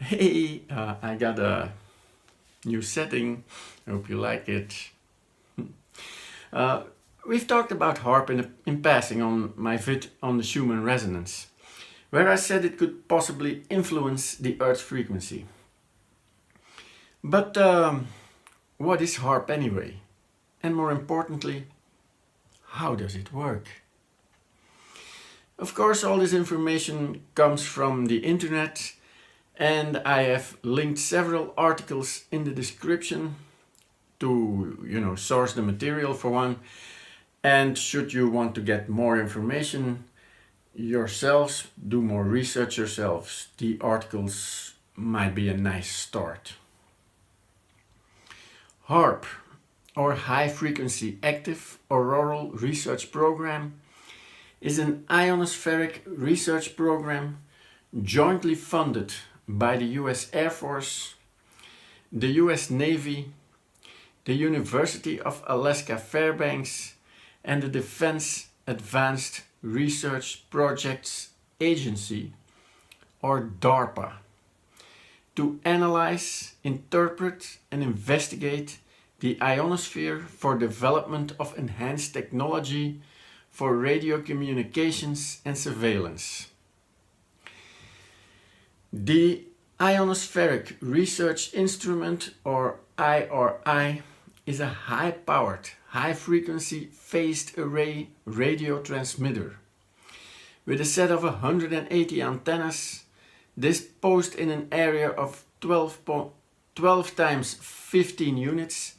Hey, I got a new setting. I hope you like it. Uh, we've talked about HAARP in passing on my vid on the Schumann Resonance, where I said it could possibly influence the Earth's frequency. But what is HAARP anyway? And more importantly, how does it work? Of course, all this information comes from the internet, and I have linked several articles in the description to, source the material for one. And should you want to get more information yourselves, do more research yourselves, the articles might be a nice start. HAARP, or High Frequency Active Auroral Research Program, is an ionospheric research program jointly funded by the US Air Force, the US Navy, the University of Alaska Fairbanks, and the Defense Advanced Research Projects Agency, or DARPA, to analyze, interpret, and investigate the ionosphere for development of enhanced technology for radio communications and surveillance. The Ionospheric Research Instrument, or IRI, is a high-powered, high-frequency phased array radio transmitter. With a set of 180 antennas disposed in an area of 12 times 15 units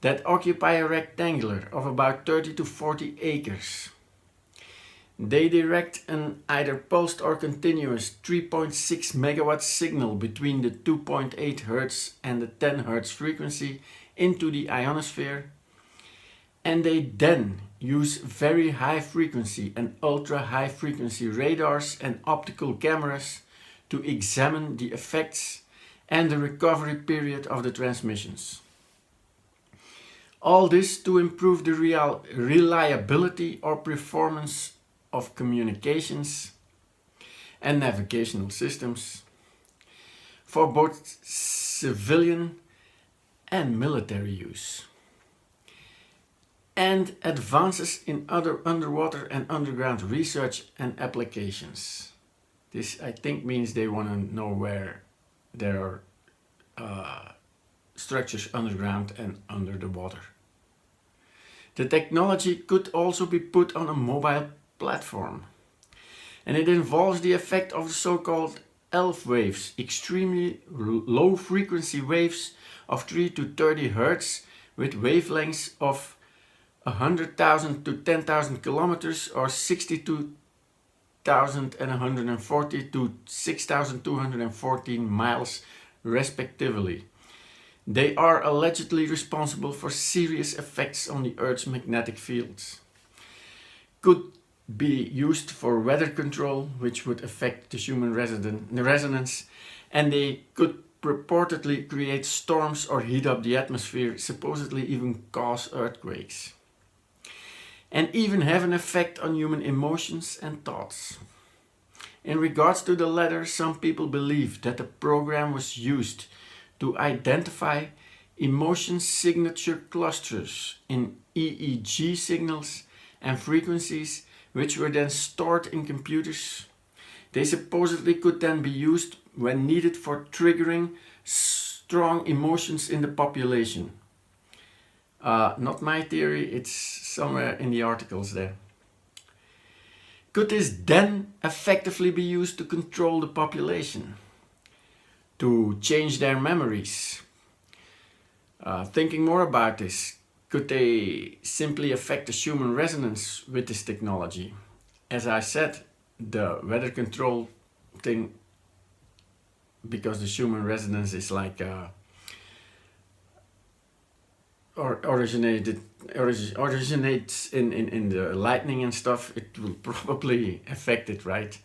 that occupy a rectangular of about 30 to 40 acres. They direct an either pulsed or continuous 3.6 megawatt signal between the 2.8 Hz and the 10 Hz frequency into the ionosphere, and they then use very high frequency and ultra high frequency radars and optical cameras to examine the effects and the recovery period of the transmissions. All this to improve the reliability or performance of communications and navigational systems for both civilian and military use, and advances in other underwater and underground research and applications. This, I think, means they want to know where there are structures underground and under the water. The technology could also be put on a mobile platform, and it involves the effect of the so-called ELF waves, extremely low frequency waves of 3 to 30 Hz with wavelengths of 100,000 to 10,000 kilometers, or 62,140 to 6,214 miles respectively. They are allegedly responsible for serious effects on the Earth's magnetic fields. Could be used for weather control, which would affect the Schumann resonance, and they could purportedly create storms or heat up the atmosphere, supposedly even cause earthquakes, and even have an effect on human emotions and thoughts. In regards to the latter, some people believe that the program was used to identify emotion signature clusters in EEG signals and frequencies, which were then stored in computers. They supposedly could then be used when needed for triggering strong emotions in the population. Not my theory, it's somewhere in the articles there. Could this then effectively be used to control the population? To change their memories? Thinking more about this, could they simply affect the Schumann resonance with this technology? As I said, the weather control thing, because the Schumann resonance is like originates in the lightning and stuff, it will probably affect it, right?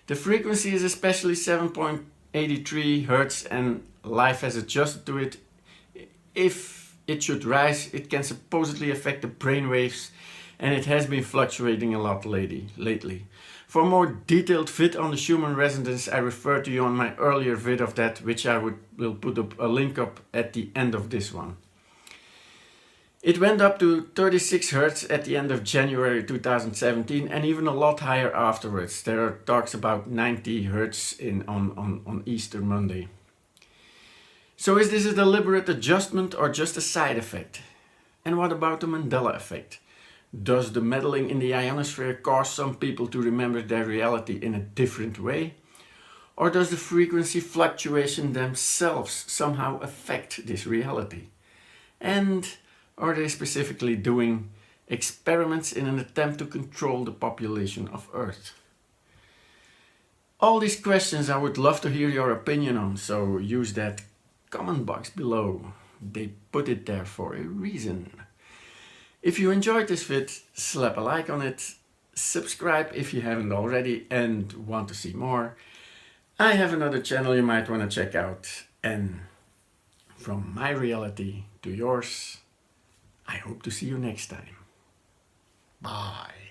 The frequency is especially 7.83 Hz, and life has adjusted to it. If it should rise, it can supposedly affect the brain waves and it has been fluctuating a lot lately. For more detailed vid on the Schumann Resonance, I refer to you on my earlier vid of that, which I will put up a link up at the end of this one. It went up to 36 Hz at the end of January 2017 and even a lot higher afterwards. There are talks about 90 Hz on Easter Monday. So is this a deliberate adjustment or just a side effect? And what about the Mandela effect? Does the meddling in the ionosphere cause some people to remember their reality in a different way? Or does the frequency fluctuation themselves somehow affect this reality? And are they specifically doing experiments in an attempt to control the population of Earth? All these questions I would love to hear your opinion on, so use that comment box below. They put it there for a reason. If you enjoyed this vid, slap a like on it, subscribe if you haven't already and want to see more. I have another channel you might want to check out, and from my reality to yours, I hope to see you next time. Bye.